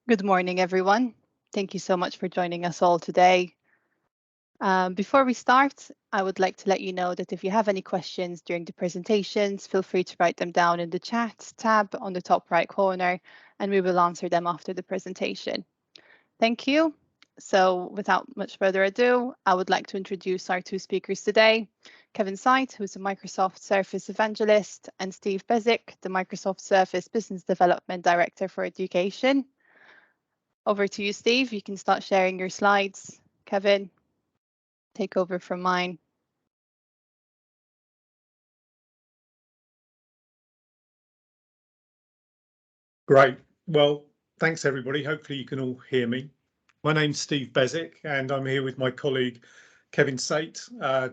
Good morning, everyone. Thank you so much for joining us all today. Before we start, I would like to let you know that if you have any questions during the presentations, feel free to write them down in the chat tab on the top right corner, and we will answer them after the presentation. Thank you. So without much further ado, I would like to introduce our two speakers today, Kevin Sait, who's a Microsoft Surface Evangelist, and Steve Beswick, the Microsoft Surface Business Development Director for Education. Over to you, Steve. You can start sharing your slides. Kevin, take over from mine. Great. Well, thanks everybody. Hopefully you can all hear me. My name's Steve Beswick and I'm here with my colleague Kevin Sait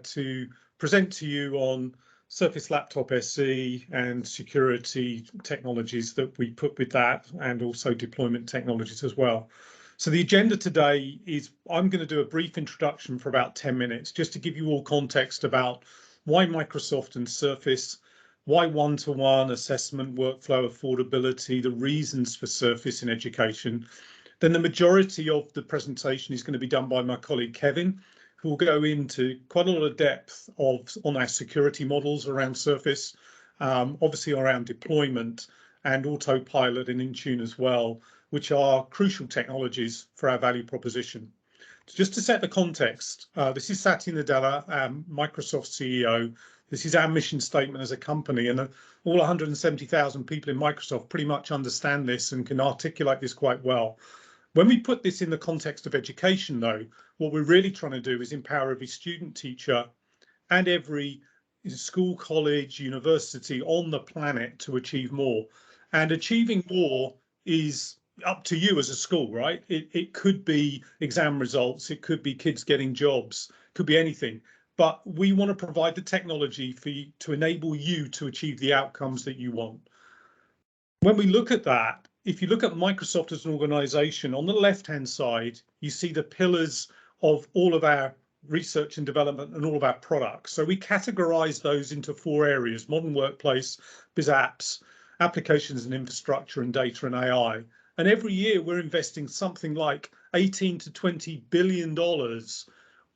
to present to you on Surface Laptop SE and security technologies that we put with that, and also deployment technologies as well. So the agenda today is I'm going to do a brief introduction for about 10 minutes just to give you all context about why Microsoft and Surface, why one-to-one assessment, workflow, affordability, the reasons for Surface in education. Then the majority of the presentation is going to be done by my colleague Kevin, who will go into quite a lot of depth on our security models around Surface, obviously around deployment and autopilot and Intune as well, which are crucial technologies for our value proposition. Just to set the context, this is Satya Nadella, Microsoft CEO. This is our mission statement as a company, and all 170,000 people in Microsoft pretty much understand this and can articulate this quite well. When we put this in the context of education, though, what we're really trying to do is empower every student, teacher, and every school, college, university on the planet to achieve more. And achieving more is up to you as a school, right? It could be exam results, it could be kids getting jobs, it could be anything. But we want to provide the technology for you to enable you to achieve the outcomes that you want. When we look at that, if you look at Microsoft as an organization, on the left-hand side, you see the pillars of all of our research and development and all of our products. So we categorize those into 4 areas: modern workplace, biz apps, applications and infrastructure, and data and AI. And every year we're investing something like $18 to $20 billion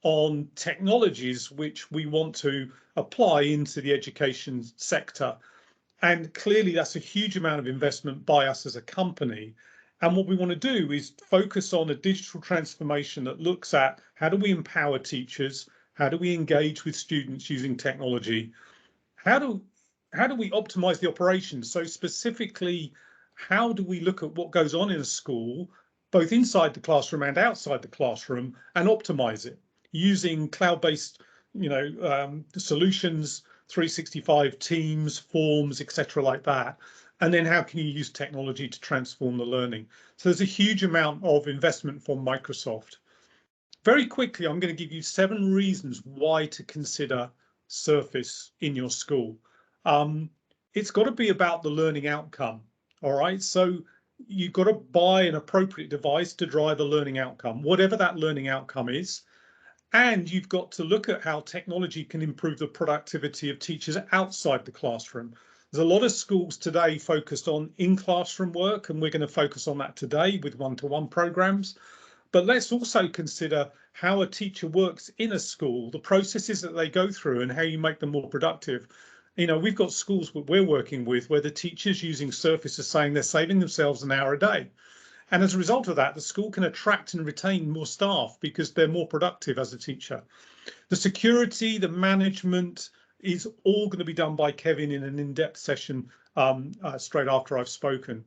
on technologies which we want to apply into the education sector. And clearly that's a huge amount of investment by us as a company. And what we want to do is focus on a digital transformation that looks at how do we empower teachers, how do we engage with students using technology, how do we optimize the operations? So specifically, how do we look at what goes on in a school, both inside the classroom and outside the classroom, and optimize it using cloud-based, solutions, 365 Teams, forms, etc., like that. And then how can you use technology to transform the learning? So there's a huge amount of investment from Microsoft. Very quickly, I'm going to give you 7 reasons why to consider Surface in your school. It's got to be about the learning outcome. All right, so you've got to buy an appropriate device to drive a learning outcome, whatever that learning outcome is. And you've got to look at how technology can improve the productivity of teachers outside the classroom. There's a lot of schools today focused on in-classroom work, and we're going to focus on that today with one-to-one programs. But let's also consider how a teacher works in a school, the processes that they go through and how you make them more productive. We've got schools that we're working with where the teachers using Surface are saying they're saving themselves an hour a day. And as a result of that, the school can attract and retain more staff because they're more productive as a teacher. The security, the management is all going to be done by Kevin in an in-depth session straight after I've spoken.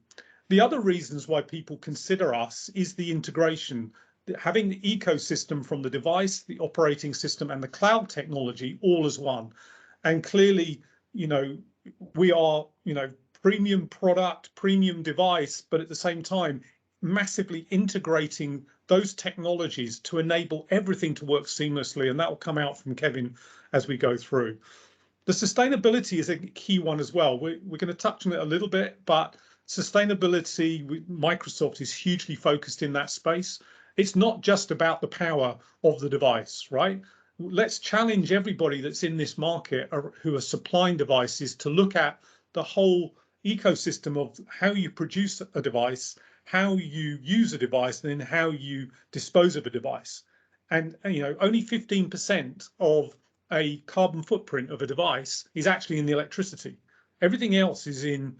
The other reasons why people consider us is the integration, having the ecosystem from the device, the operating system, and the cloud technology all as one. And clearly, we are, premium product, premium device, but at the same time, massively integrating those technologies to enable everything to work seamlessly, and that will come out from Kevin as we go through. The sustainability is a key one as well. We're going to touch on it a little bit, but sustainability, Microsoft is hugely focused in that space. It's not just about the power of the device, right? Let's challenge everybody that's in this market who are supplying devices to look at the whole ecosystem of how you produce a device, how you use a device and then how you dispose of a device. And you know, only 15% of a carbon footprint of a device is actually in the electricity. Everything else is in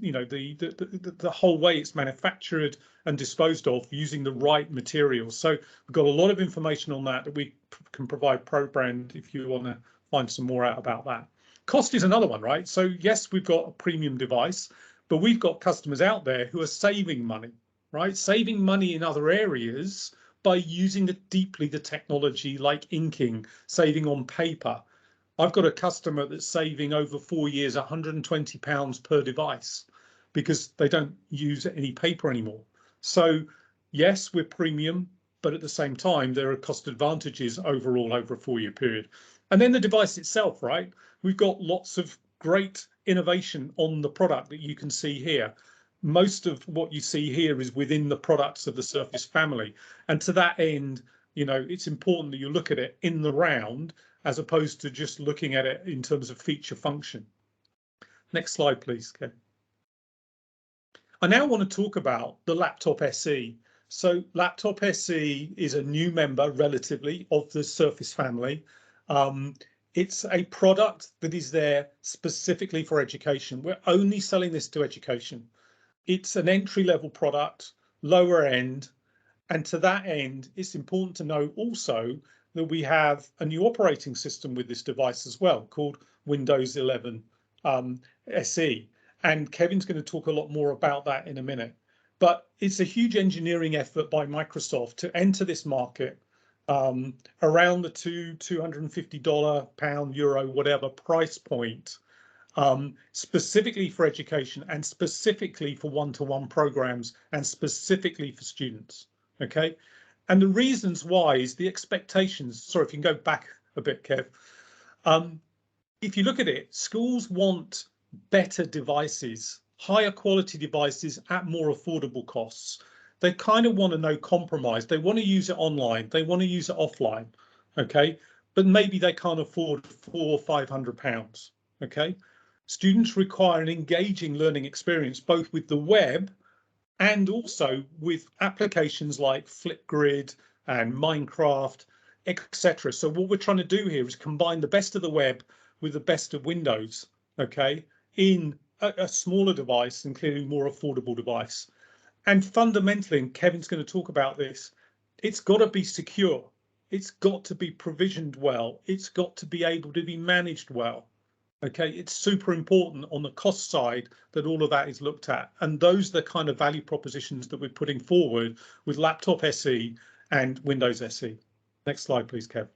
you know, the whole way it's manufactured and disposed of using the right materials. So we've got a lot of information on that we can provide Probrand if you want to find some more out about that. Cost is another one, right? So yes, we've got a premium device, but we've got customers out there who are saving money, right? Saving money in other areas by using deeply the technology, like inking, saving on paper. I've got a customer that's saving over 4 years £120 per device because they don't use any paper anymore. So yes, we're premium, but at the same time, there are cost advantages overall over a 4-year period. And then the device itself, right? We've got lots of great innovation on the product that you can see here. Most of what you see here is within the products of the Surface family. And to that end, you know, it's important that you look at it in the round as opposed to just looking at it in terms of feature function. Next slide, please, Ken. I now want to talk about the Laptop SE. So Laptop SE is a new member, relatively, of the Surface family. It's a product that is there specifically for education. We're only selling this to education. It's an entry-level product, lower end, and to that end, it's important to know also that we have a new operating system with this device as well, called Windows 11 SE. And Kevin's going to talk a lot more about that in a minute. But it's a huge engineering effort by Microsoft to enter this market around the $250, pound, euro, whatever price point, specifically for education and specifically for one-to-one programs and specifically for students. Okay, and the reasons why is the expectations. Sorry, if you can go back a bit, Kev. If you look at it, schools want better devices, higher quality devices at more affordable costs. They kind of want to no compromise. They want to use it online. They want to use it offline. Okay, but maybe they can't afford £400 or £500. Okay, students require an engaging learning experience, both with the web and also with applications like Flipgrid and Minecraft, etc. So what we're trying to do here is combine the best of the web with the best of Windows, okay, in a smaller device and clearly more affordable device. And fundamentally, and Kevin's going to talk about this, it's got to be secure. It's got to be provisioned well. It's got to be able to be managed well. Okay, it's super important on the cost side that all of that is looked at. And those are the kind of value propositions that we're putting forward with Laptop SE and Windows SE. Next slide, please, Kev.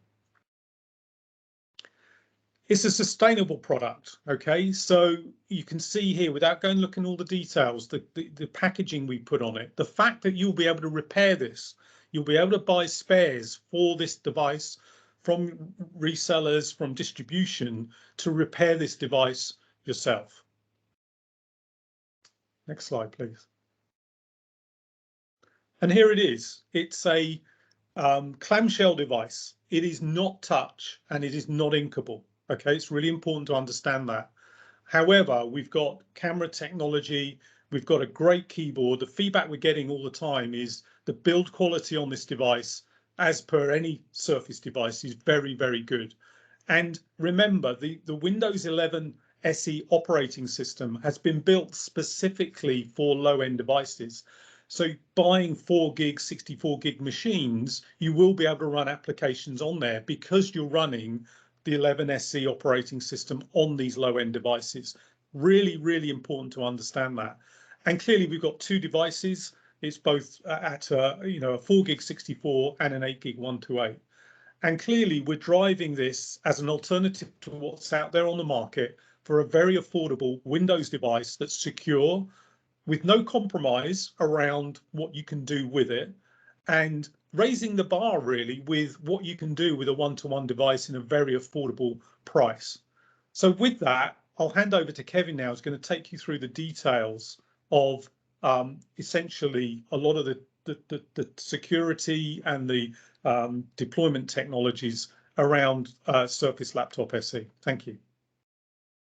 It's a sustainable product. Okay, so you can see here, without going looking at all the details, the packaging we put on it, the fact that you'll be able to repair this, you'll be able to buy spares for this device from resellers, from distribution, to repair this device yourself. Next slide, please. And here it is. It's a clamshell device. It is not touch and it is not inkable. Okay, it's really important to understand that. However, we've got camera technology, we've got a great keyboard. The feedback we're getting all the time is the build quality on this device, as per any Surface device, is very, very good. And remember, the Windows 11 SE operating system has been built specifically for low-end devices. So buying 4 gig, 64 gig machines, you will be able to run applications on there because you're running the 11 SE operating system on these low-end devices. Really, really important to understand that. And clearly we've got 2 devices. It's both at a 4 gig 64 and an 8 gig 128. And clearly we're driving this as an alternative to what's out there on the market for a very affordable Windows device that's secure, with no compromise around what you can do with it, and raising the bar really with what you can do with a one-to-one device in a very affordable price. So with that, I'll hand over to Kevin now, who's going to take you through the details of essentially a lot of the security and the deployment technologies around Surface Laptop SE. Thank you.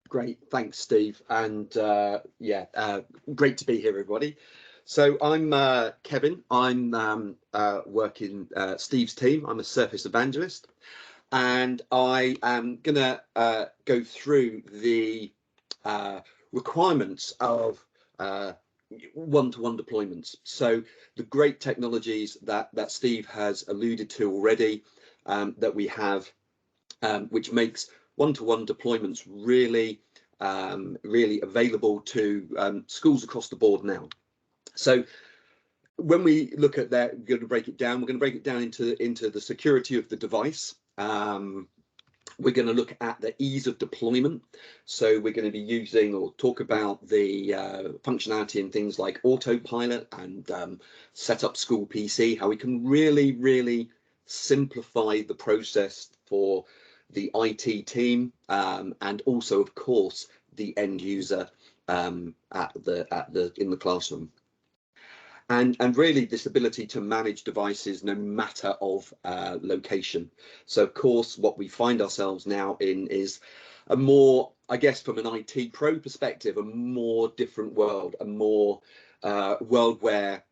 Great, thanks, Steve, and great to be here, everybody. So I'm Kevin. I'm working Steve's team. I'm a Surface Evangelist, and I am gonna go through the requirements of one-to-one deployments. So the great technologies that Steve has alluded to already, that we have, which makes one-to-one deployments really available to schools across the board now. So when we look at that, we're going to break it down. We're going to break it down into the security of the device. We're going to look at the ease of deployment. So we're going to be using or talk about the functionality in things like autopilot and set up school PC, how we can really simplify the process for the IT team, and also, of course, the end user in the classroom. And really this ability to manage devices no matter of location. So of course what we find ourselves now in is a more, I guess from an IT pro perspective, a more different world, a more world where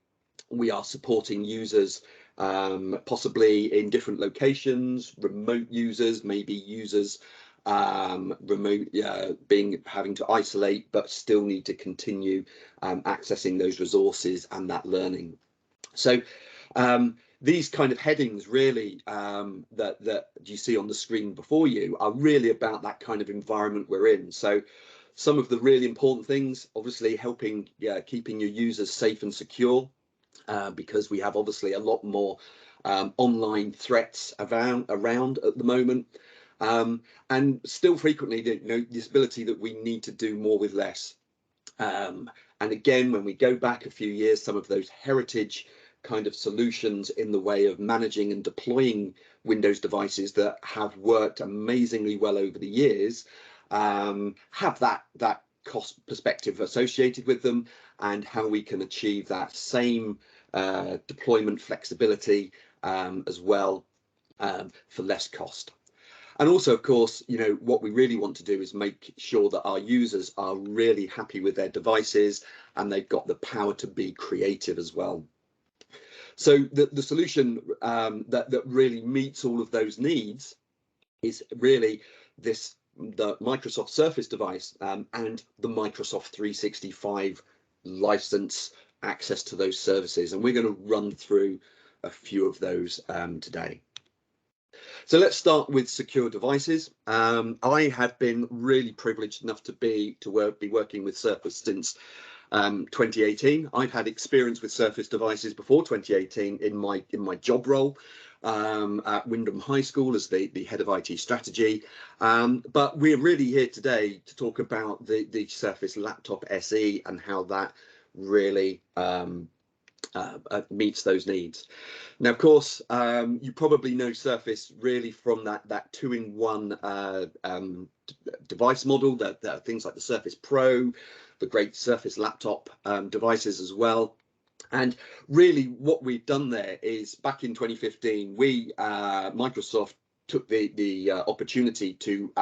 we are supporting users possibly in different locations, remote users, maybe users remote, having to isolate, but still need to continue accessing those resources and that learning. So these kind of headings really that you see on the screen before you are really about that kind of environment we're in. So some of the really important things, obviously helping keeping your users safe and secure, because we have obviously a lot more online threats around at the moment. And still frequently, this ability that we need to do more with less. And again, when we go back a few years, some of those heritage kind of solutions in the way of managing and deploying Windows devices that have worked amazingly well over the years, have that cost perspective associated with them, and how we can achieve that same deployment flexibility as well, for less cost. And also, of course, what we really want to do is make sure that our users are really happy with their devices and they've got the power to be creative as well. So the solution that really meets all of those needs is really the Microsoft Surface device and the Microsoft 365 license access to those services. And we're going to run through a few of those today. So let's start with secure devices. I have been really privileged enough to be working with Surface since 2018. I've had experience with Surface devices before 2018 in my job role at Wyndham High School as the head of IT strategy. But we're really here today to talk about the Surface Laptop SE and how that really meets those needs. Now, of course, you probably know Surface really from that two-in-one device model. That things like the Surface Pro, the great Surface Laptop devices as well. And really what we've done there is back in 2015, Microsoft took the opportunity to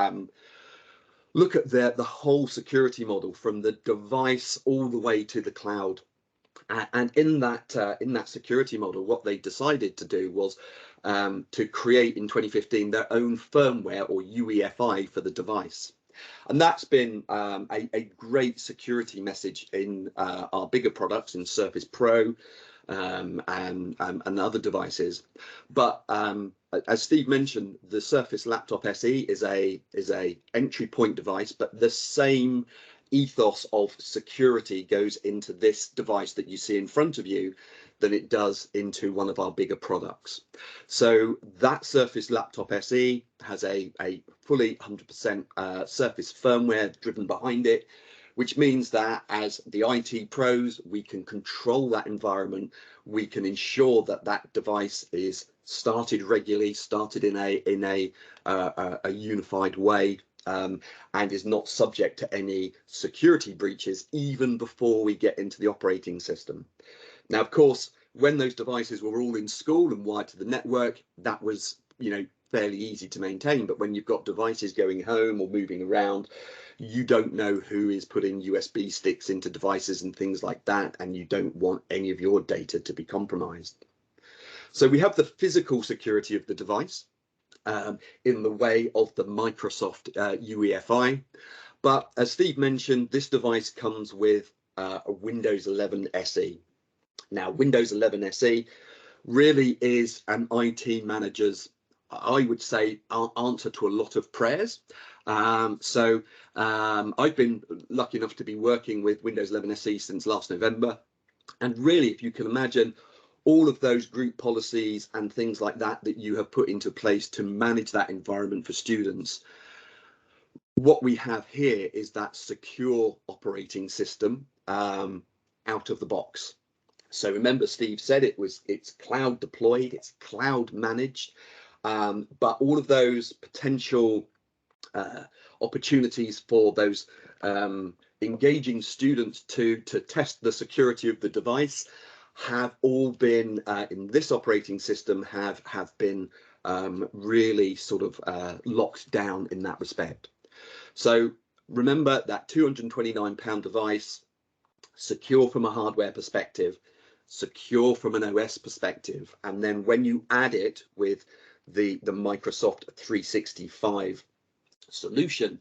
look at the whole security model from the device all the way to the cloud. And in that security model, what they decided to do was to create in 2015 their own firmware or UEFI for the device. And that's been a great security message in our bigger products in Surface Pro and other devices. But as Steve mentioned, the Surface Laptop SE is a entry point device, but the same ethos of security goes into this device that you see in front of you than it does into one of our bigger products. So that Surface Laptop SE has a fully 100% Surface firmware driven behind it, which means that as the IT pros, we can control that environment. We can ensure that that device is started regularly, started in a unified way, and is not subject to any security breaches even before we get into the operating system. Now, of course, when those devices were all in school and wired to the network, that was, fairly easy to maintain. But when you've got devices going home or moving around, you don't know who is putting USB sticks into devices and things like that, and you don't want any of your data to be compromised. So we have the physical security of the device in the way of the Microsoft UEFI. But as Steve mentioned, this device comes with a Windows 11 SE. Now, Windows 11 SE really is an IT manager's, I would say, answer to a lot of prayers. I've been lucky enough to be working with Windows 11 SE since last November. And really, if you can imagine, all of those group policies and things like that that you have put into place to manage that environment for students, what we have here is that secure operating system out of the box. So remember, Steve said it's cloud deployed, it's cloud managed, but all of those potential opportunities for those engaging students to test the security of the device have all been in this operating system have been really sort of locked down in that respect. So remember that £229 device, secure from a hardware perspective, secure from an OS perspective, and then when you add it with the Microsoft 365 solution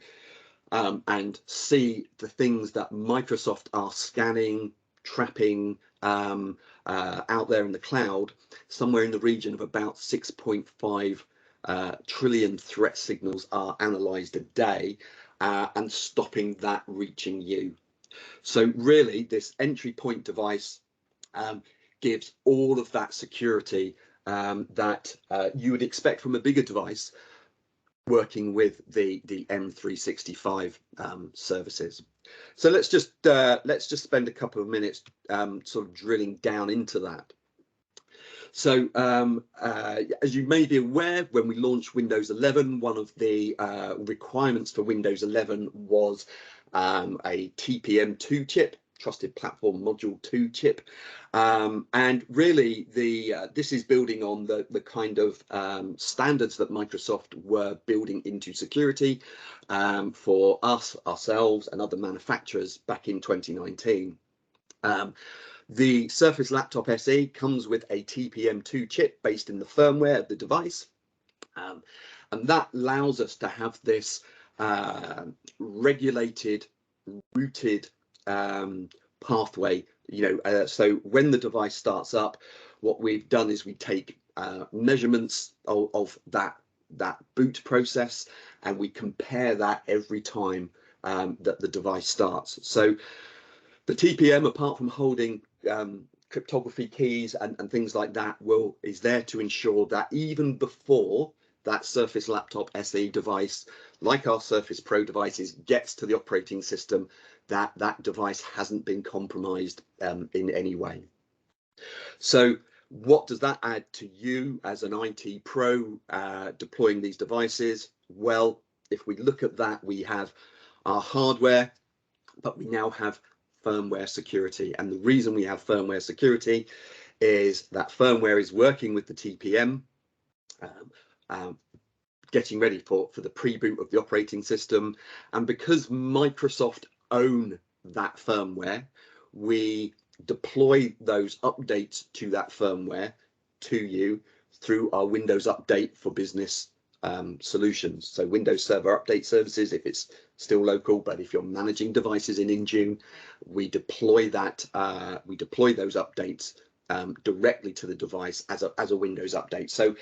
and see the things that Microsoft are scanning, trapping out there in the cloud, somewhere in the region of about 6.5 trillion threat signals are analyzed a day and stopping that reaching you. So really, this entry point device gives all of that security that you would expect from a bigger device working with the M365 services. So let's just spend a couple of minutes sort of drilling down into that. So as you may be aware, when we launched Windows 11, one of the requirements for Windows 11 was a TPM2 chip, Trusted Platform Module 2 chip, and really this is building on the kind of standards that Microsoft were building into security for ourselves and other manufacturers back in 2019. The Surface Laptop SE comes with a TPM2 chip based in the firmware of the device, and that allows us to have this regulated, routed pathway. So when the device starts up, what we've done is we take measurements of that boot process, and we compare that every time that the device starts. So the TPM, apart from holding cryptography keys and things like that, is there to ensure that even before that Surface Laptop SE device, like our Surface Pro devices, gets to the operating system, that device hasn't been compromised in any way. So what does that add to you as an IT pro deploying these devices? Well, if we look at that, we have our hardware, but we now have firmware security. And the reason we have firmware security is that firmware is working with the TPM, getting ready for the pre-boot of the operating system. And because Microsoft own that firmware, we deploy those updates to that firmware to you through our Windows Update for Business solutions. So Windows Server Update services, if it's still local, but if you're managing devices in Intune, we deploy that. We deploy those updates directly to the device as a Windows update. So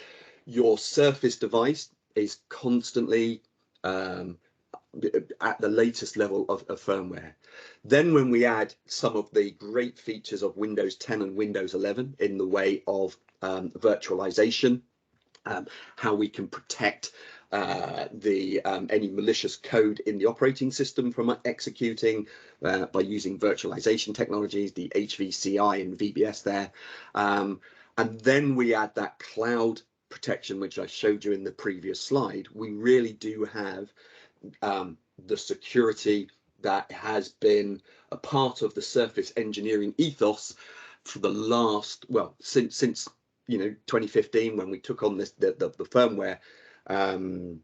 your Surface device is constantly at the latest level of firmware. Then when we add some of the great features of Windows 10 and Windows 11 in the way of virtualization, how we can protect any malicious code in the operating system from executing by using virtualization technologies, the HVCI and VBS there. And then we add that cloud protection, which I showed you in the previous slide. We really do have the security that has been a part of the Surface engineering ethos for the last, well, since 2015, when we took on the firmware our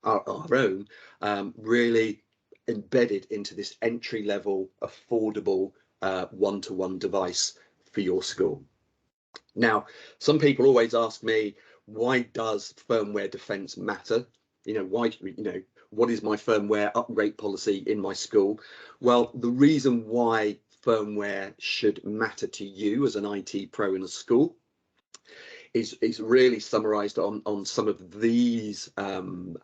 own, really embedded into this entry level, affordable one-to-one device for your school. Now, some people always ask me, why does firmware defense matter? Why, what is my firmware upgrade policy in my school? Well, the reason why firmware should matter to you as an IT pro in a school is really summarized on some of these events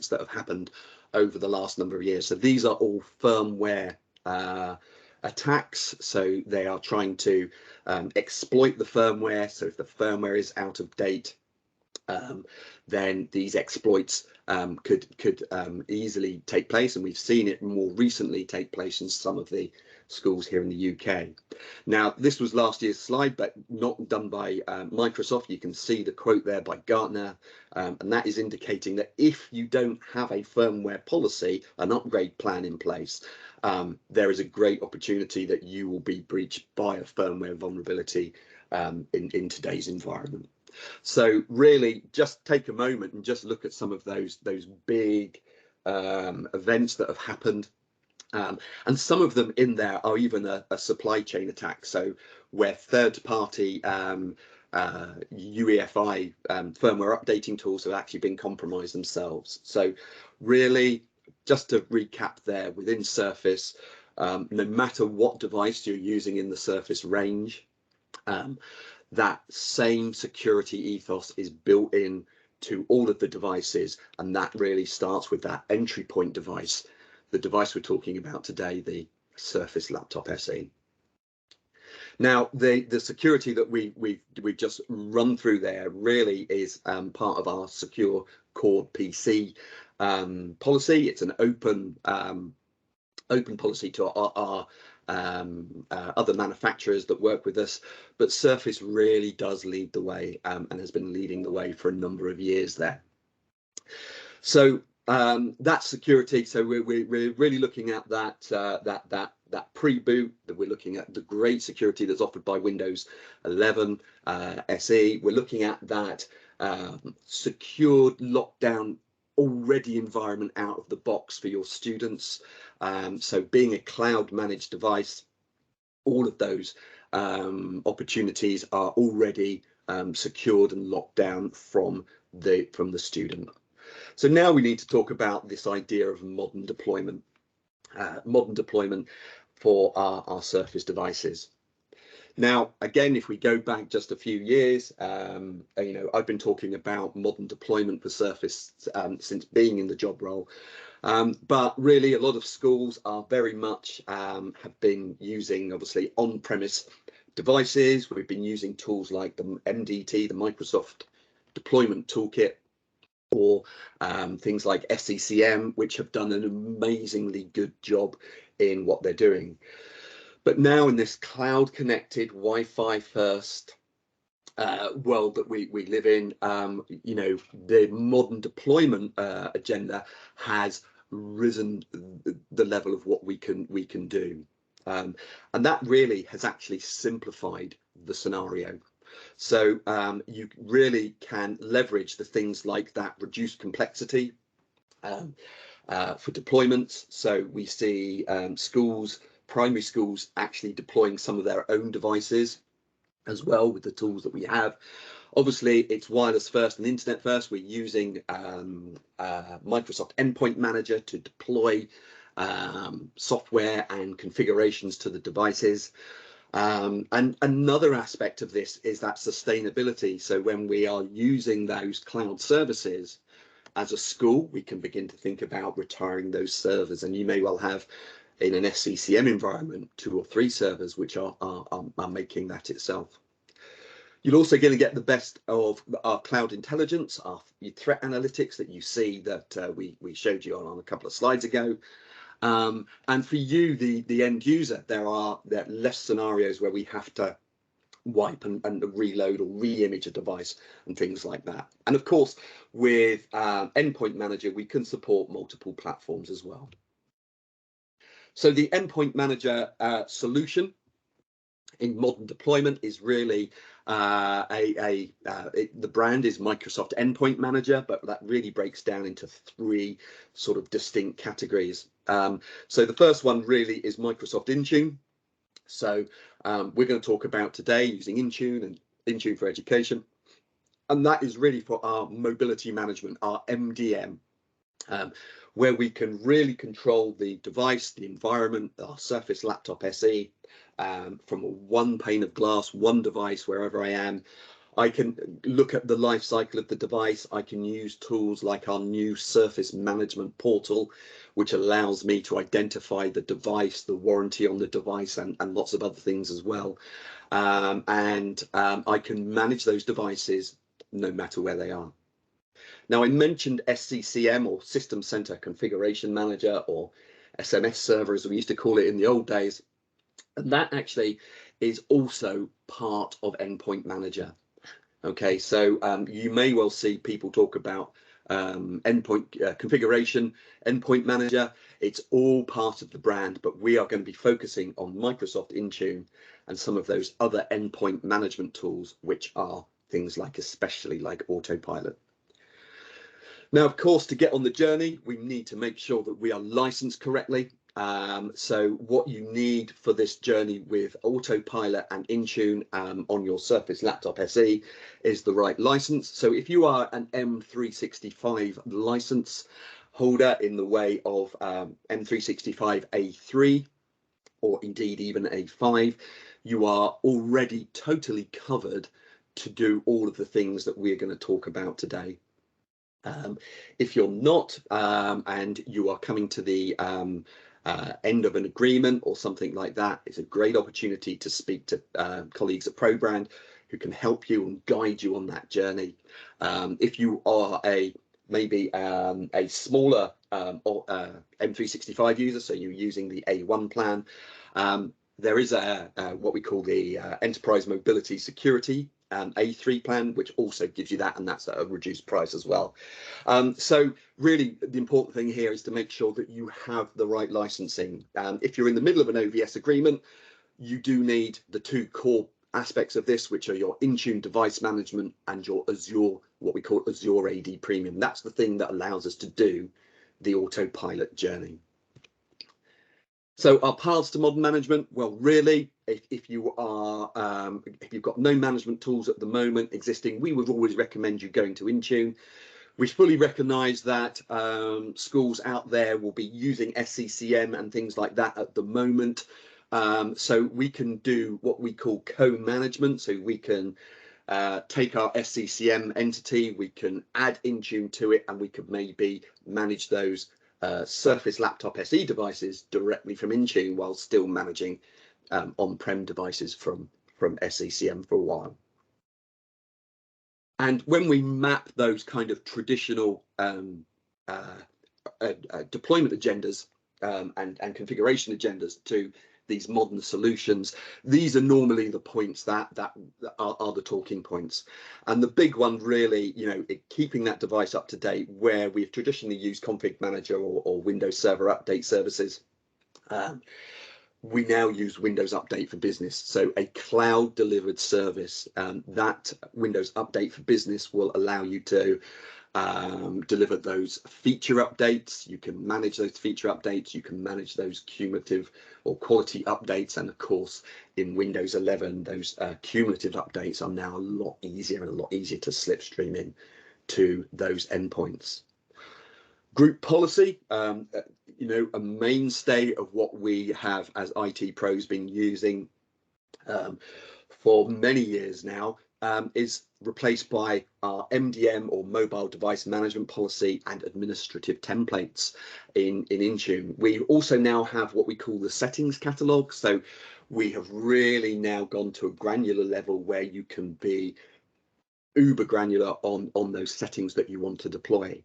that have happened over the last number of years. So these are all firmware attacks. So they are trying to exploit the firmware. So if the firmware is out of date, then these exploits could easily take place, and we've seen it more recently take place in some of the schools here in the UK. Now, this was last year's slide, but not done by Microsoft. You can see the quote there by Gartner, and that is indicating that if you don't have a firmware policy, an upgrade plan in place, there is a great opportunity that you will be breached by a firmware vulnerability in today's environment. So really just take a moment and just look at some of those big events that have happened. And some of them in there are even a supply chain attack. So where third-party UEFI firmware updating tools have actually been compromised themselves. So really, just to recap there, within Surface, no matter what device you're using in the Surface range, that same security ethos is built in to all of the devices, and that really starts with that entry point device, the device we're talking about today, the Surface Laptop SE. Now, the security that we've just run through there really is part of our secure core PC policy. It's an open policy to our other manufacturers that work with us, but Surface really does lead the way and has been leading the way for a number of years there. So that's security. So we're really looking at that pre-boot, that we're looking at the great security that's offered by Windows 11 SE. We're looking at that secured lockdown already environment out of the box for your students. So being a cloud managed device, all of those opportunities are already secured and locked down from the student. So now we need to talk about this idea of modern deployment for our Surface devices. Now, again, if we go back just a few years, I've been talking about modern deployment for Surface since being in the job role. But really, a lot of schools are very much have been using, obviously, on-premise devices. We've been using tools like the MDT, the Microsoft Deployment Toolkit, or things like SCCM, which have done an amazingly good job in what they're doing. But now in this cloud-connected, Wi-Fi first world that we live in, the modern deployment agenda has risen the level of what we can do, and that really has actually simplified the scenario. So you really can leverage the things like that reduced complexity for deployments. So we see primary schools actually deploying some of their own devices as well with the tools that we have. Obviously, it's wireless first and internet first. We're using Microsoft Endpoint Manager to deploy software and configurations to the devices. And another aspect of this is that sustainability. So when we are using those cloud services as a school, we can begin to think about retiring those servers. And you may well have, in an SCCM environment, 2 or 3 servers which are making that itself. You're also going to get the best of our cloud intelligence, our threat analytics that you see that we showed you on a couple of slides ago. And for you, the end user, there are less scenarios where we have to wipe and reload or re-image a device and things like that. And of course, with Endpoint Manager, we can support multiple platforms as well. So the Endpoint Manager solution in modern deployment is really The brand is Microsoft Endpoint Manager, but that really breaks down into 3 sort of distinct categories. So the first one really is Microsoft Intune. So we're going to talk about today using Intune and Intune for Education, and that is really for our mobility management, our MDM, where we can really control the device, the environment, our Surface Laptop SE, from one pane of glass, one device, wherever I am. I can look at the life cycle of the device. I can use tools like our new Surface Management Portal, which allows me to identify the device, the warranty on the device, and lots of other things as well. I can manage those devices no matter where they are. Now, I mentioned SCCM, or System Center Configuration Manager, or SMS Server, as we used to call it in the old days. And that actually is also part of Endpoint Manager. Okay, so you may well see people talk about endpoint configuration, Endpoint Manager. It's all part of the brand, but we are going to be focusing on Microsoft Intune and some of those other endpoint management tools, which are things like, especially like Autopilot. Now, of course, to get on the journey, we need to make sure that we are licensed correctly. So what you need for this journey with Autopilot and Intune on your Surface Laptop SE is the right license. So if you are an M365 license holder in the way of M365 A3, or indeed even A5, you are already totally covered to do all of the things that we're going to talk about today. If you're not, and you are coming to the end of an agreement or something like that, it's a great opportunity to speak to colleagues at Probrand who can help you and guide you on that journey. If you are maybe a smaller M365 user, so you're using the A1 plan, there is what we call the Enterprise Mobility Security A3 plan, which also gives you that, and that's at a reduced price as well. So really the important thing here is to make sure that you have the right licensing. If you're in the middle of an OVS agreement, you do need the 2 core aspects of this, which are your Intune device management and your Azure, what we call Azure AD Premium. That's the thing that allows us to do the Autopilot journey. So our paths to modern management, well, really, if you've got no management tools at the moment existing, we would always recommend you going to Intune. We fully recognise that schools out there will be using SCCM and things like that at the moment. So we can do what we call co-management. So we can take our SCCM entity, we can add Intune to it, and we could maybe manage those Surface Laptop SE devices directly from Intune while still managing on-prem devices from SCCM for a while. And when we map those kind of traditional deployment agendas and configuration agendas to these modern solutions, these are normally the points that are the talking points. And the big one really, keeping that device up to date, where we've traditionally used Config Manager or Windows Server Update services. We now use Windows Update for Business, so a cloud delivered service. That Windows Update for Business will allow you to deliver those feature updates. You can manage those feature updates, you can manage those cumulative or quality updates, and of course in Windows 11 those cumulative updates are now a lot easier to slipstream in to those endpoints. Group policy, a mainstay of what we have as IT pros been using for many years now, is replaced by our MDM or mobile device management policy and administrative templates in Intune. We also now have what we call the settings catalog. So we have really now gone to a granular level where you can be uber granular on those settings that you want to deploy.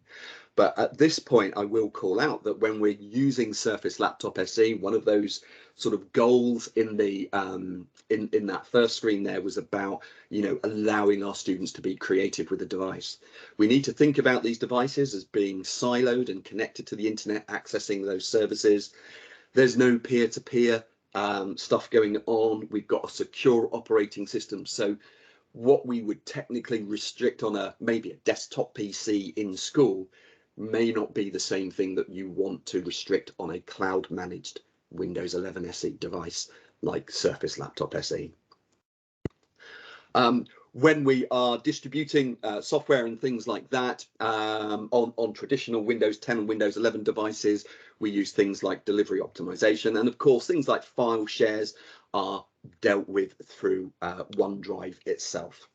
But at this point, I will call out that when we're using Surface Laptop SE, one of those sort of goals in the in that first screen there was about allowing our students to be creative with the device. We need to think about these devices as being siloed and connected to the internet, accessing those services. There's no peer-to-peer stuff going on. We've got a secure operating system. So what we would technically restrict on maybe a desktop PC in school may not be the same thing that you want to restrict on a cloud managed Windows 11 SE device like Surface Laptop SE. When we are distributing software and things like that on traditional Windows 10 and Windows 11 devices, we use things like delivery optimization, and of course things like file shares are dealt with through OneDrive itself.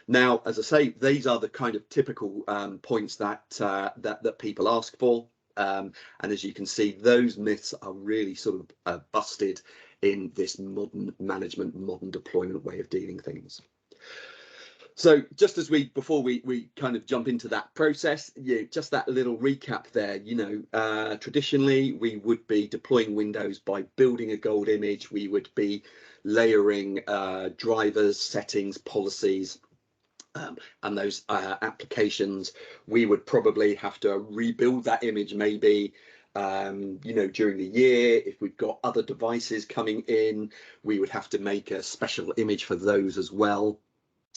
Now, as I say, these are the kind of typical points that that people ask for, and as you can see, those myths are really sort of busted in this modern management, modern deployment way of dealing things. So just as before we kind of jump into that process, just that little recap there, traditionally we would be deploying Windows by building a gold image. We would be layering drivers, settings, policies, and those applications. We would probably have to rebuild that image maybe during the year. If we've got other devices coming in, we would have to make a special image for those as well.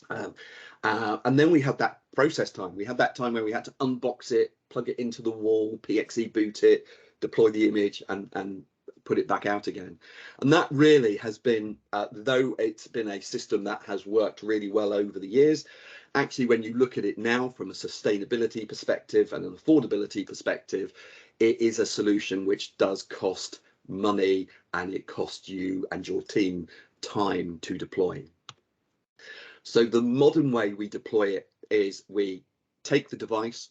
And then we had that process time. We had that time where we had to unbox it, plug it into the wall, PXE boot it, deploy the image, and put it back out again. And that really has been, though it's been a system that has worked really well over the years, actually when you look at it now from a sustainability perspective and an affordability perspective, it is a solution which does cost money, and it costs you and your team time to deploy. So the modern way we deploy it is we take the device,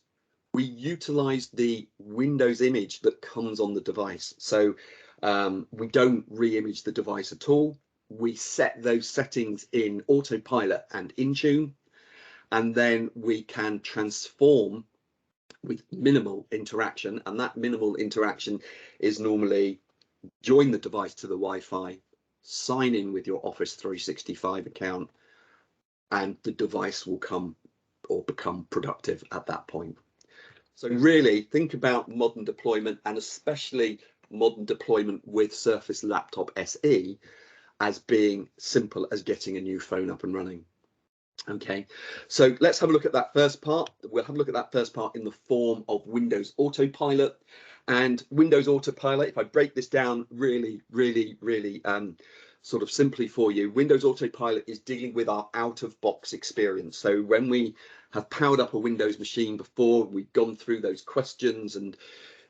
we utilize the Windows image that comes on the device. So we don't re-image the device at all. We set those settings in autopilot and Intune, and then we can transform with minimal interaction. And that minimal interaction is normally join the device to the Wi-Fi, sign in with your Office 365 account, and the device will come or become productive at that point. So really think about modern deployment, and especially modern deployment with Surface Laptop SE, as being simple as getting a new phone up and running. Okay, so let's have a look at that first part. We'll have a look at that first part in the form of Windows Autopilot. And Windows Autopilot, if I break this down really sort of simply for you, Windows Autopilot is dealing with our out-of-box experience. So when we have powered up a Windows machine before, we've gone through those questions and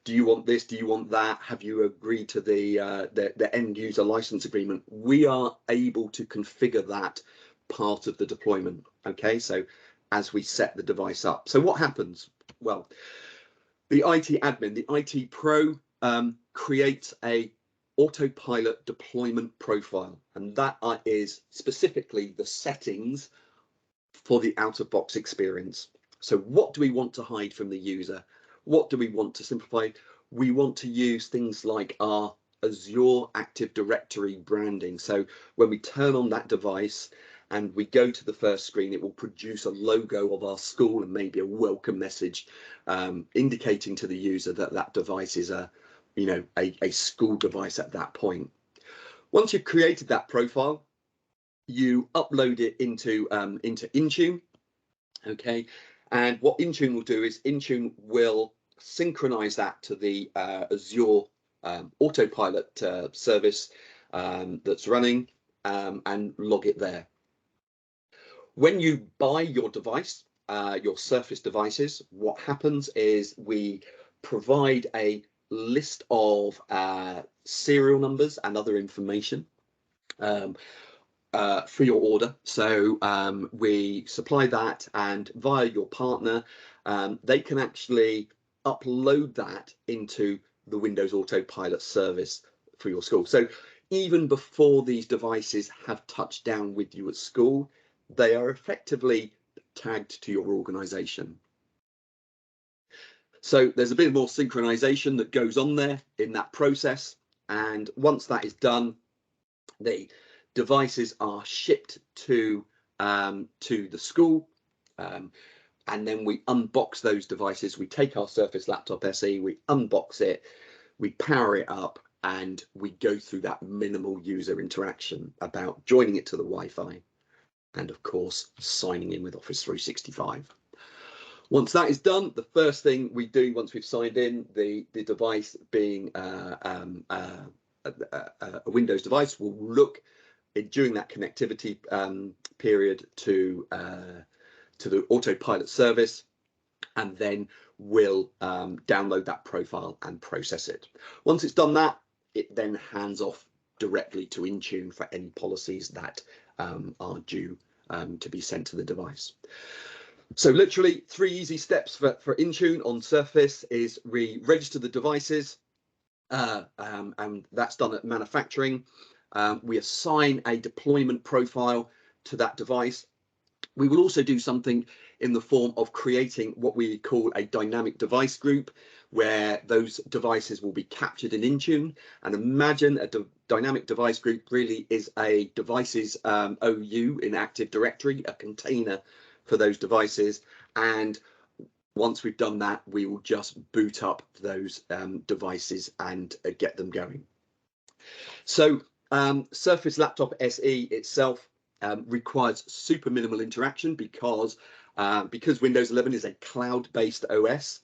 do you want this, do you want that, have you agreed to the end user license agreement, we are able to configure that part of the deployment. Okay, so as we set the device up, so what happens? Well, the IT admin, the IT pro, creates a autopilot deployment profile, and that is specifically the settings for the out-of-box experience. So what do we want to hide from the user? What do we want to simplify? We want to use things like our Azure Active Directory branding. So when we turn on that device and we go to the first screen, it will produce a logo of our school and maybe a welcome message indicating to the user that that device is a school device at that point. Once you've created that profile, you upload it into Intune. Okay, and what Intune will do is Intune will synchronize that to the Azure Autopilot service that's running and log it there. When you buy your device, your Surface devices, what happens is we provide a list of serial numbers and other information for your order. So we supply that, and via your partner, they can actually upload that into the Windows Autopilot service for your school. So even before these devices have touched down with you at school, they are effectively tagged to your organization. So there's a bit more synchronization that goes on there in that process. And once that is done, the devices are shipped to the school. And then we unbox those devices. We take our Surface Laptop SE, we unbox it, we power it up, and we go through that minimal user interaction about joining it to the Wi-Fi, and of course signing in with Office 365. Once that is done, the first thing we do once we've signed in, the device being a Windows device, will look during that connectivity period to the autopilot service, and then we'll download that profile and process it. Once it's done that, it then hands off directly to Intune for any policies that are due to be sent to the device. So literally 3 easy steps for Intune on Surface is we register the devices, and that's done at manufacturing. We assign a deployment profile to that device. We will also do something in the form of creating what we call a dynamic device group, where those devices will be captured in Intune. And imagine a dynamic device group really is a devices OU in Active Directory, a container for those devices. And once we've done that, we will just boot up those devices and get them going. So Surface Laptop SE itself requires super minimal interaction because Windows 11 is a cloud-based OS.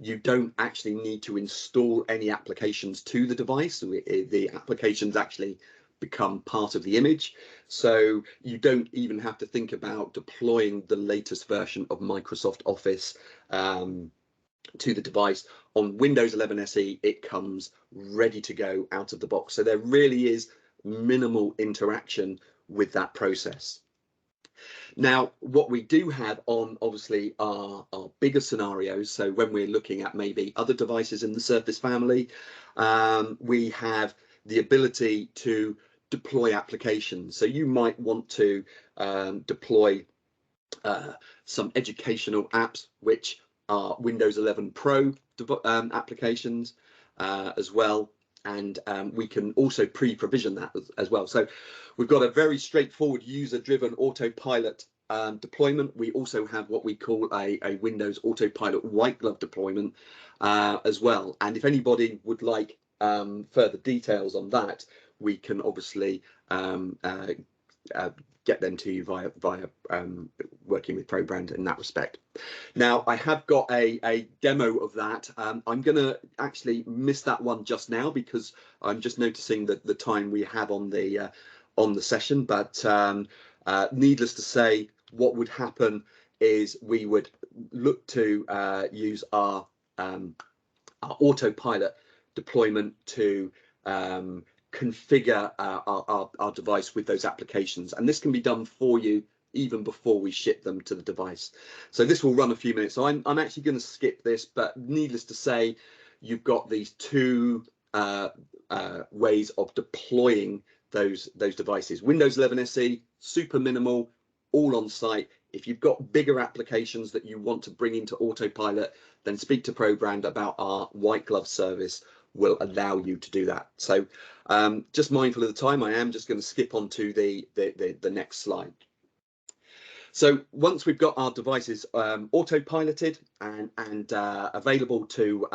You don't actually need to install any applications to the device. The applications actually become part of the image, so you don't even have to think about deploying the latest version of Microsoft Office to the device. On Windows 11 SE, it comes ready to go out of the box, so there really is minimal interaction with that process. Now, what we do have on obviously our bigger scenarios, so when we're looking at maybe other devices in the Surface family, we have the ability to deploy applications. So you might want to deploy some educational apps, which are Windows 11 Pro applications as well. And we can also pre-provision that as well. So we've got a very straightforward user-driven autopilot deployment. We also have what we call a Windows autopilot white glove deployment as well. And if anybody would like further details on that, we can obviously get them to you via working with Probrand in that respect. Now, I have got a demo of that. I'm going to actually miss that one just now because I'm just noticing that the time we have on the session. But needless to say, what would happen is we would look to use our autopilot deployment to configure our device with those applications, and this can be done for you even before we ship them to the device. So this will run a few minutes, so I'm actually going to skip this, but needless to say, you've got these two ways of deploying those devices. Windows 11 SE, super minimal, all on site. If you've got bigger applications that you want to bring into autopilot, then speak to Probrand about our white glove service. Will allow you to do that. So just mindful of the time, I am just going to skip on to the next slide. So once we've got our devices autopiloted and available to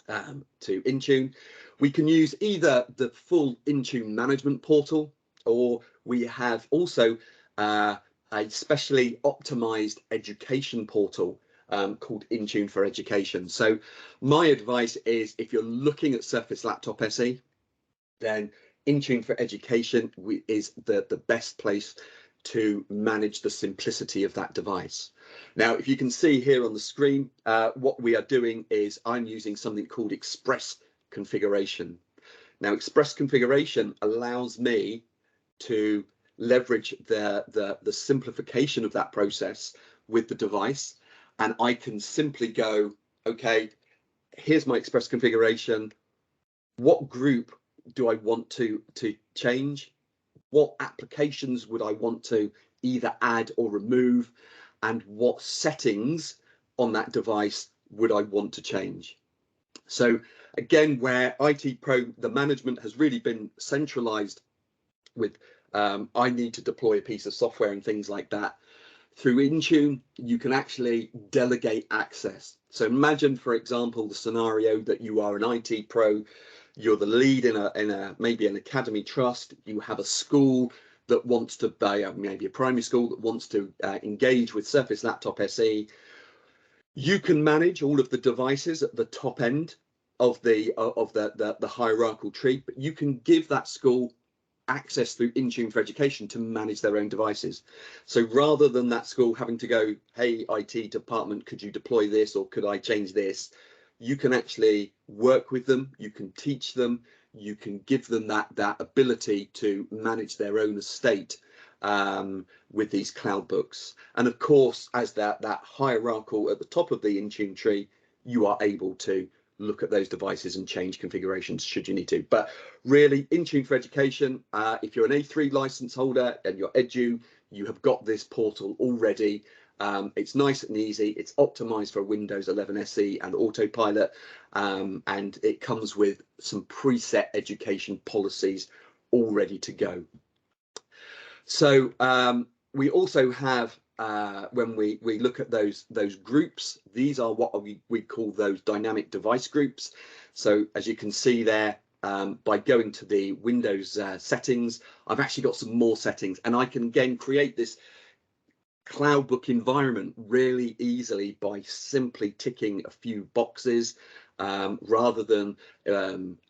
Intune, we can use either the full Intune management portal, or we have also a specially optimized education portal called Intune for Education. So my advice is, if you're looking at Surface Laptop SE, then Intune for Education is the best place to manage the simplicity of that device. Now, if you can see here on the screen, what we are doing is I'm using something called Express Configuration. Now, Express Configuration allows me to leverage the simplification of that process with the device, and I can simply go, okay, here's my Express configuration. What group do I want to change? What applications would I want to either add or remove? And what settings on that device would I want to change? So again, where IT Pro, the management has really been centralized with I need to deploy a piece of software and things like that. Through Intune, you can actually delegate access. So imagine, for example, the scenario that you are an IT pro, you're the lead in a maybe an academy trust, you have a school that wants to buy, maybe a primary school that wants to engage with Surface Laptop SE, you can manage all of the devices at the top end of the hierarchical tree, but you can give that school access through Intune for Education to manage their own devices. So rather than that school having to go, hey, IT department, could you deploy this, or could I change this? You can actually work with them, you can teach them, you can give them that ability to manage their own estate with these cloud books. And of course, as that hierarchical at the top of the Intune tree, you are able to look at those devices and change configurations should you need to. But really, Intune for Education, if you're an A3 license holder and you're Edu, you have got this portal already. It's nice and easy. It's optimized for Windows 11 SE and Autopilot, and it comes with some preset education policies all ready to go. So we also have, when we look at those groups, these are what we call those dynamic device groups. So as you can see there, by going to the Windows settings, I've actually got some more settings, and I can again create this cloudbook environment really easily by simply ticking a few boxes, rather than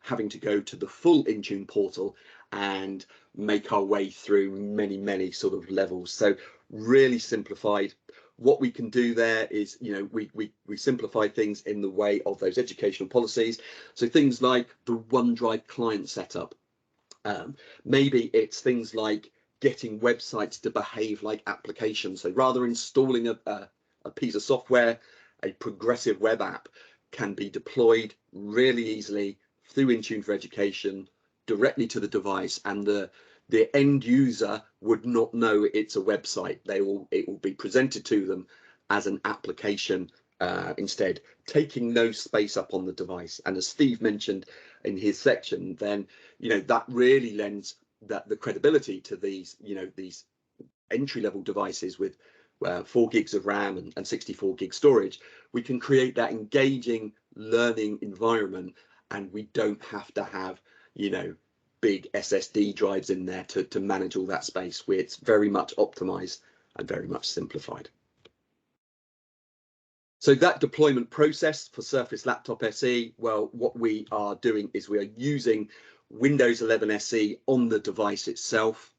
having to go to the full Intune portal and make our way through many sort of levels. So really simplified. What we can do there is, we simplify things in the way of those educational policies. So things like the OneDrive client setup. Maybe it's things like getting websites to behave like applications. So rather installing a piece of software, a progressive web app can be deployed really easily through Intune for Education directly to the device, and the end user would not know it's a website. It will be presented to them as an application instead, taking no space up on the device. And as Steve mentioned in his section, then that really lends the credibility to these these entry-level devices with 4 gigs of RAM and 64 gig storage. We can create that engaging learning environment, and we don't have to have big SSD drives in there to manage all that space, where it's very much optimized and very much simplified. So that deployment process for Surface Laptop SE, well, what we are doing is we are using Windows 11 SE on the device itself.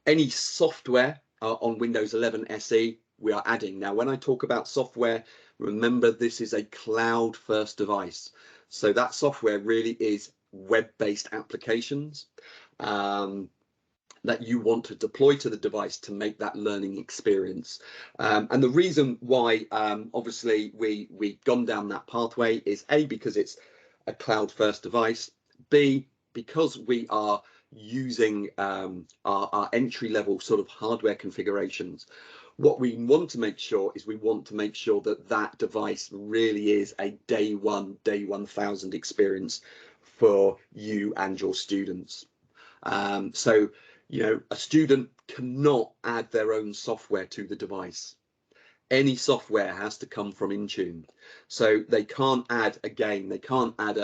Any software on Windows 11 SE we are adding. Now, when I talk about software, remember this is a cloud first device. So that software really is web-based applications that you want to deploy to the device to make that learning experience. And the reason why obviously we've gone down that pathway is A, because it's a cloud first device, B, because we are using our entry level sort of hardware configurations. What we want to make sure is that that device really is a day 1000 experience for you and your students. So a student cannot add their own software to the device. Any software has to come from Intune. So they can't add a game, they can't add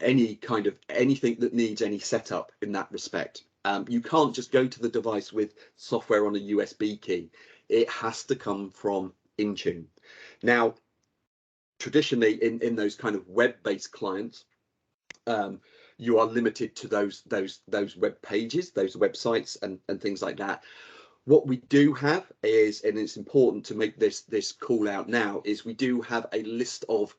any kind of anything that needs any setup in that respect. You can't just go to the device with software on a USB key. It has to come from Intune. Now, traditionally in those kind of web-based clients, you are limited to those web pages, those websites and things like that. What we do have is, and it's important to make this call out now, is we do have a list of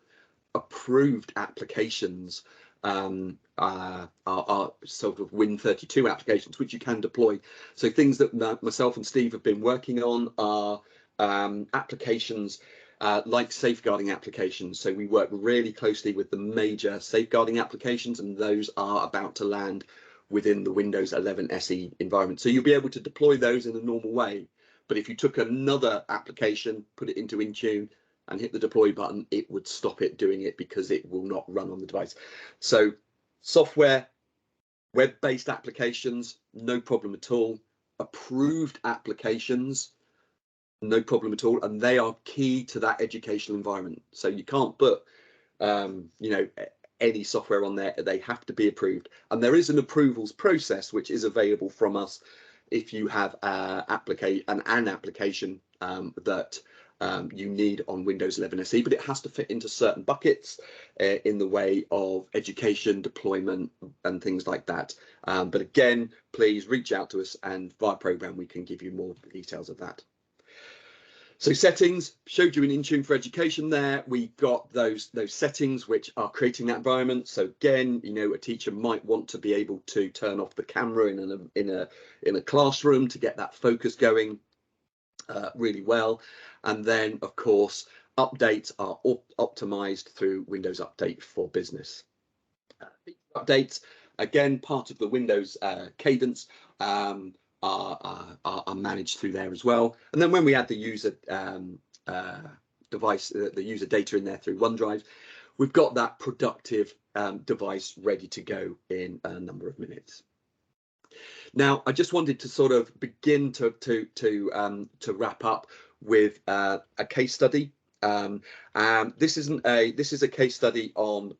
approved applications, are sort of Win32 applications, which you can deploy. So things that myself and Steve have been working on are applications like safeguarding applications. So we work really closely with the major safeguarding applications, and those are about to land within the Windows 11 SE environment. So you'll be able to deploy those in a normal way. But if you took another application, put it into Intune and hit the deploy button, it would stop it doing it because it will not run on the device. So software, web-based applications, no problem at all. Approved applications, no problem at all, and they are key to that educational environment. So you can't put any software on there, they have to be approved, and there is an approvals process which is available from us if you have an application that you need on Windows 11 SE, but it has to fit into certain buckets in the way of education, deployment, and things like that. But again, please reach out to us, and via Probrand we can give you more details of that. So settings, showed you in Intune for Education there. We got those settings which are creating that environment. So again, you know, a teacher might want to be able to turn off the camera in a classroom to get that focus going really well. And then, of course, updates are optimized through Windows Update for Business. Updates, again, part of the Windows cadence. Are managed through there as well. And then when we add the user device, the user data in there through OneDrive, we've got that productive device ready to go in a number of minutes. Now, I just wanted to sort of begin to wrap up with a case study. This is a case study on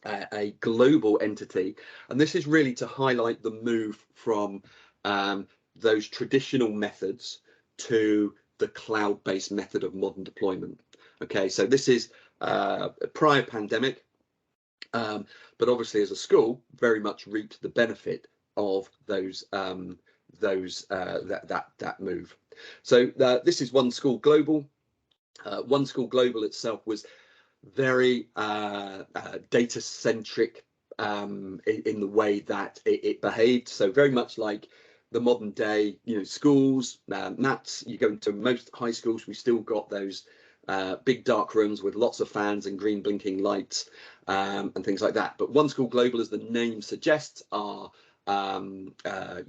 a global entity, and this is really to highlight the move from those traditional methods to the cloud-based method of modern deployment. Okay, so this is prior pandemic, but obviously as a school very much reaped the benefit of that move. So this is One School Global. One School Global itself was very data centric in the way that it behaved. So very much like the modern day, you know, schools, Nats, you go into most high schools, we still got those big dark rooms with lots of fans and green blinking lights and things like that. But One School Global, as the name suggests, are you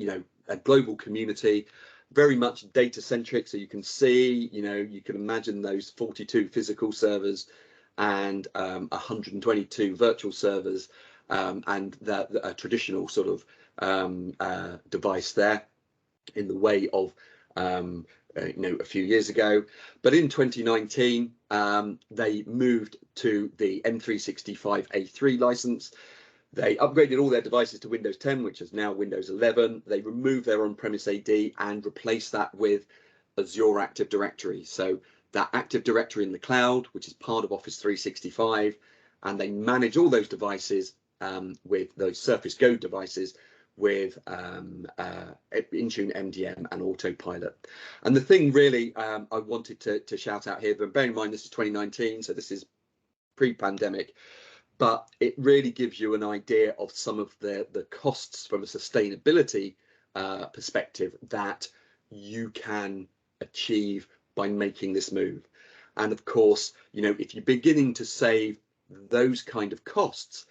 know, a global community, very much data centric. So you can see, you know, you can imagine those 42 physical servers and 122 virtual servers, and a traditional sort of device there in the way of you know, a few years ago. But in 2019 they moved to the M365A3 license. They upgraded all their devices to Windows 10, which is now Windows 11. They removed their on-premise AD and replaced that with Azure Active Directory. So that Active Directory in the cloud, which is part of Office 365, and they manage all those devices with those Surface Go devices with Intune MDM and Autopilot. And the thing really I wanted to shout out here, but bear in mind this is 2019, so this is pre-pandemic, but it really gives you an idea of some of the costs from a sustainability perspective that you can achieve by making this move. And of course, you know, if you're beginning to save those kind of costs,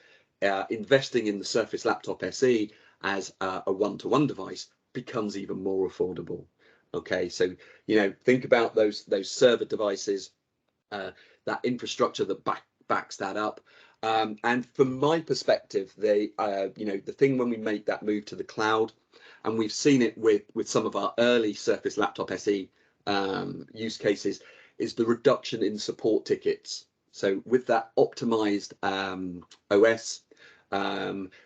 investing in the Surface Laptop SE as a one-to-one device becomes even more affordable. Okay, so, you know, think about those server devices, that infrastructure that backs that up. And from my perspective, they, you know, the thing when we make that move to the cloud, and we've seen it with some of our early Surface Laptop SE use cases, is the reduction in support tickets. So with that optimized OS,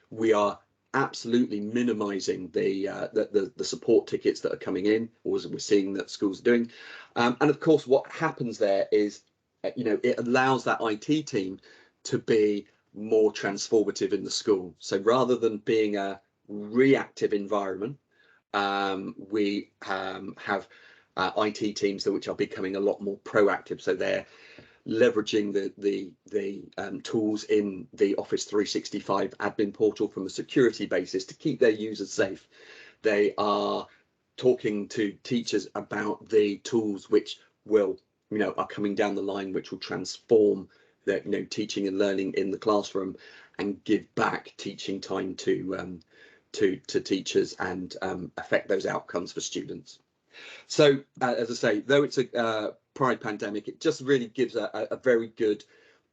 we are absolutely minimizing the support tickets that are coming in, or as we're seeing that schools are doing. And of course, what happens there is, you know, it allows that IT team to be more transformative in the school. So rather than being a reactive environment, we have IT teams which are becoming a lot more proactive. So they're leveraging the tools in the Office 365 admin portal from a security basis to keep their users safe. They are talking to teachers about the tools which will, you know, are coming down the line, which will transform the, you know, teaching and learning in the classroom and give back teaching time to teachers and affect those outcomes for students. So as I say, though it's a prior pandemic, it just really gives a very good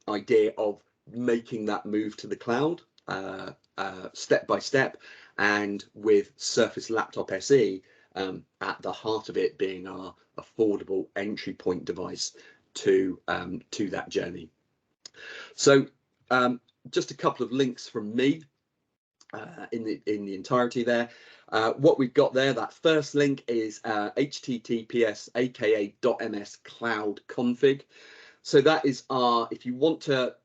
idea of making that move to the cloud step by step, and with Surface Laptop SE at the heart of it being our affordable entry point device to that journey. So just a couple of links from me in the entirety there. What we've got there, that first link is https aka.ms cloud config. So that is our, if you want to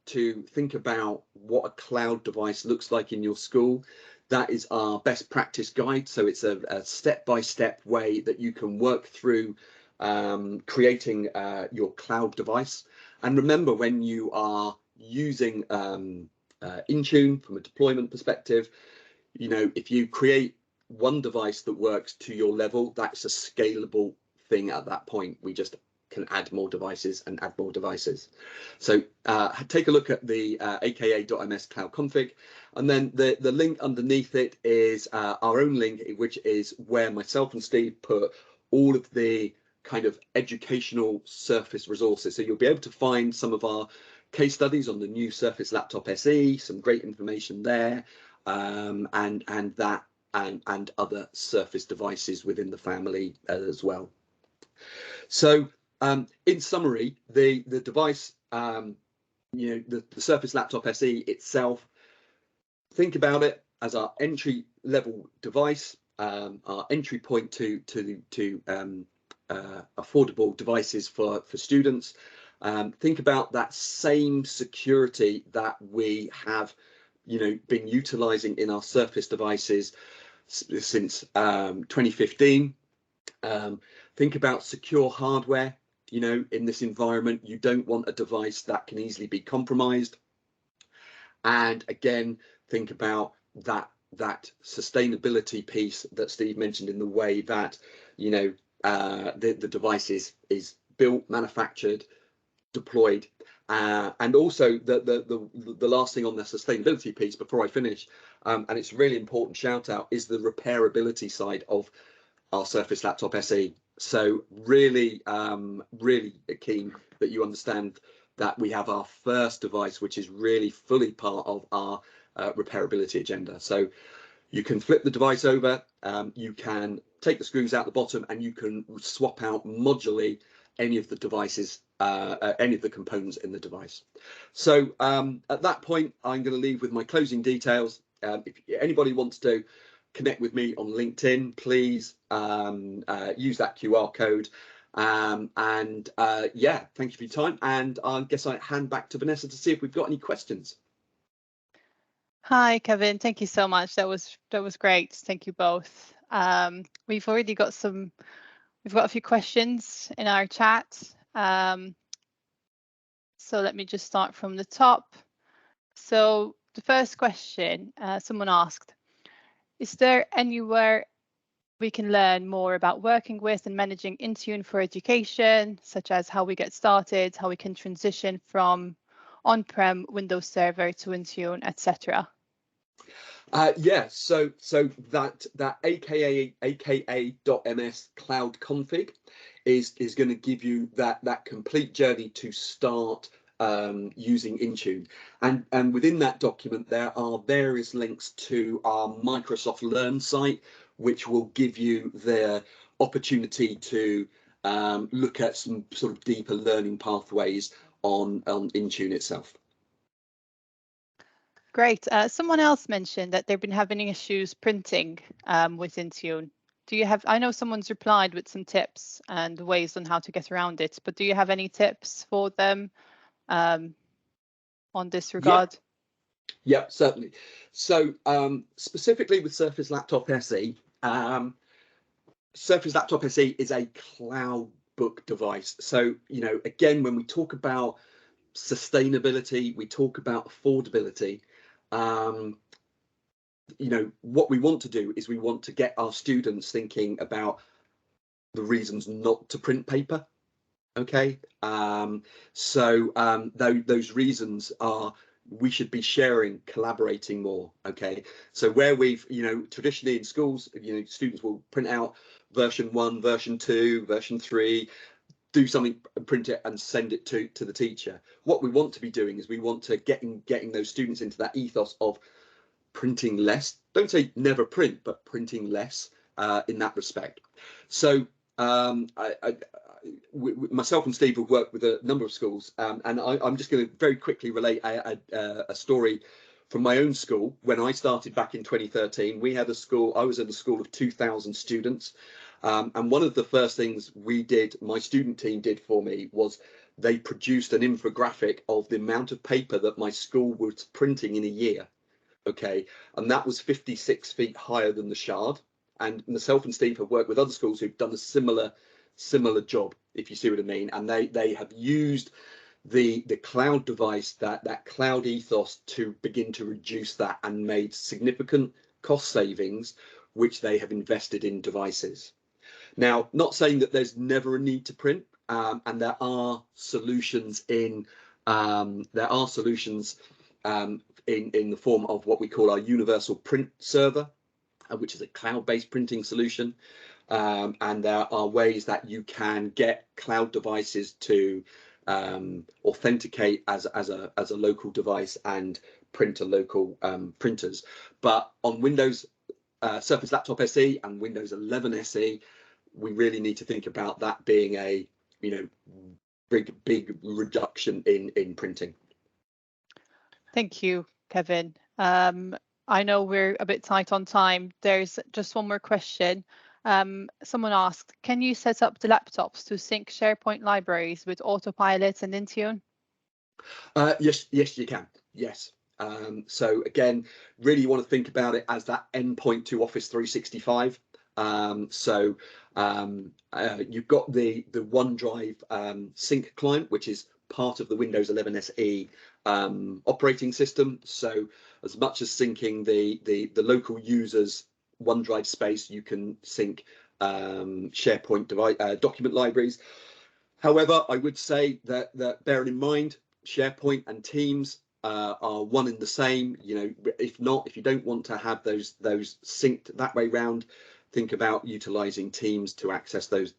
think about what a cloud device looks like in your school, that is our best practice guide. So it's a step-by-step way that you can work through creating your cloud device. And remember, when you are using Intune from a deployment perspective, you know, if you create one device that works to your level, that's a scalable thing at that point. We just can add more devices and add more devices. So take a look at the aka.ms cloud config, and then the link underneath it is our own link, which is where myself and Steve put all of the kind of educational Surface resources. So you'll be able to find some of our case studies on the new Surface Laptop SE, some great information there, and other Surface devices within the family as well. So in summary, the device, you know, the Surface Laptop SE itself, think about it as our entry level device, our entry point to affordable devices for students. Think about that same security that we have, you know, been utilizing in our Surface devices since 2015. Think about secure hardware. You know, in this environment, you don't want a device that can easily be compromised. And again, think about that sustainability piece that Steve mentioned, in the way that, you know, the device is built, manufactured, deployed, and also the last thing on the sustainability piece before I finish, and it's a really important shout out, is the repairability side of our Surface Laptop SE. So really keen that you understand that we have our first device which is really fully part of our repairability agenda. So you can flip the device over, you can take the screws out the bottom, and you can swap out modularly any of the devices, any of the components in the device. So at that point, I'm going to leave with my closing details. If anybody wants to connect with me on LinkedIn, please use that QR code. Yeah, thank you for your time. And I guess I hand back to Vanessa to see if we've got any questions. Hi, Kevin. Thank you so much. That was great. Thank you both. We've already got we've got a few questions in our chat. So let me just start from the top. So the first question, someone asked, is there anywhere we can learn more about working with and managing Intune for education, such as how we get started, how we can transition from on-prem Windows Server to Intune, etc.? Yeah, so that aka.ms cloud config is going to give you that complete journey to start using Intune, and within that document there are various links to our Microsoft Learn site, which will give you the opportunity to look at some sort of deeper learning pathways on Intune itself. Great. Someone else mentioned that they've been having issues printing with Intune. Do you have, I know someone's replied with some tips and ways on how to get around it, but do you have any tips for them on this regard? Yeah, certainly. So specifically with Surface Laptop SE, Surface Laptop SE is a cloud book device. So, you know, again, when we talk about sustainability, we talk about affordability. You know, what we want to do is we want to get our students thinking about the reasons not to print paper. Okay, those reasons are, we should be sharing, collaborating more. Okay, so where we've, you know, traditionally in schools, you know, students will print out version 1, version 2, version 3, do something, print it and send it to the teacher. What we want to be doing is we want to getting those students into that ethos of printing less. Don't say never print, but printing less in that respect. So myself and Steve have worked with a number of schools, and I'm just going to very quickly relate a story from my own school. When I started back in 2013, we had a school. I was in a school of 2,000 students, and one of the first things my student team did for me, was they produced an infographic of the amount of paper that my school was printing in a year. Okay, and that was 56 feet higher than the Shard. And myself and Steve have worked with other schools who've done a similar job, if you see what I mean. And they have used the cloud device, that cloud ethos, to begin to reduce that, and made significant cost savings, which they have invested in devices. Now, not saying that there's never a need to print, and there are solutions in the form of what we call our universal print server, which is a cloud-based printing solution, and there are ways that you can get cloud devices to authenticate as a local device and print to local printers. But on Windows Surface Laptop SE and Windows 11 SE, we really need to think about that being a big reduction in printing. Thank you, Kevin. I know we're a bit tight on time. There's just one more question. Someone asked, can you set up the laptops to sync SharePoint libraries with Autopilot and Intune? Yes, you can. Yes. So again, really you want to think about it as that endpoint to Office 365. You've got the OneDrive sync client, which is part of the Windows 11 SE operating system. So as much as syncing the local users OneDrive space, you can sync SharePoint document libraries. However, I would say that bearing in mind, SharePoint and Teams are one and the same. If you don't want to have those synced that way round, think about utilizing Teams to access those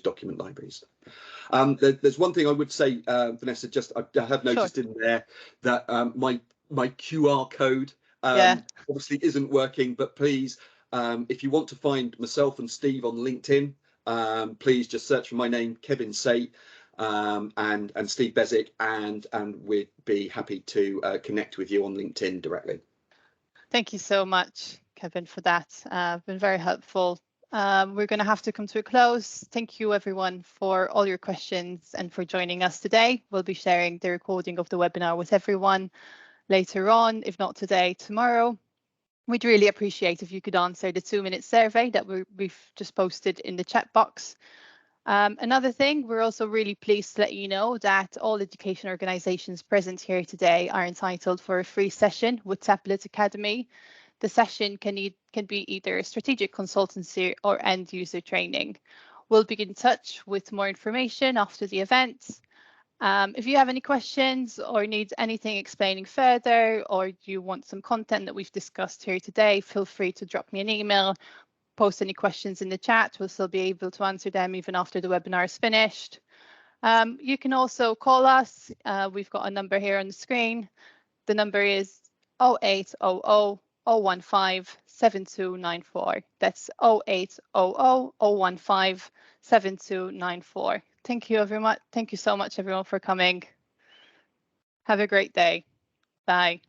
document libraries. There's one thing I would say, Vanessa, just I have noticed in there that my QR code obviously isn't working, but please, if you want to find myself and Steve on LinkedIn, please just search for my name, Kevin Sait, and Steve Beswick, and we'd be happy to connect with you on LinkedIn directly. Thank you so much, Kevin, for that. Been very helpful. We're going to have to come to a close. Thank you, everyone, for all your questions and for joining us today. We'll be sharing the recording of the webinar with everyone later on, if not today, tomorrow. We'd really appreciate if you could answer the 2-minute survey that we've just posted in the chat box. Another thing, we're also really pleased to let you know that all education organisations present here today are entitled for a free session with Tablet Academy. The session can be either strategic consultancy or end user training. We'll be in touch with more information after the event. If you have any questions or need anything explaining further, or you want some content that we've discussed here today, feel free to drop me an email, post any questions in the chat. We'll still be able to answer them even after the webinar is finished. You can also call us. We've got a number here on the screen. The number is 0800 015 7294. That's 0800 015 7294. Thank you, everyone. Thank you so much, everyone, for coming. Have a great day. Bye.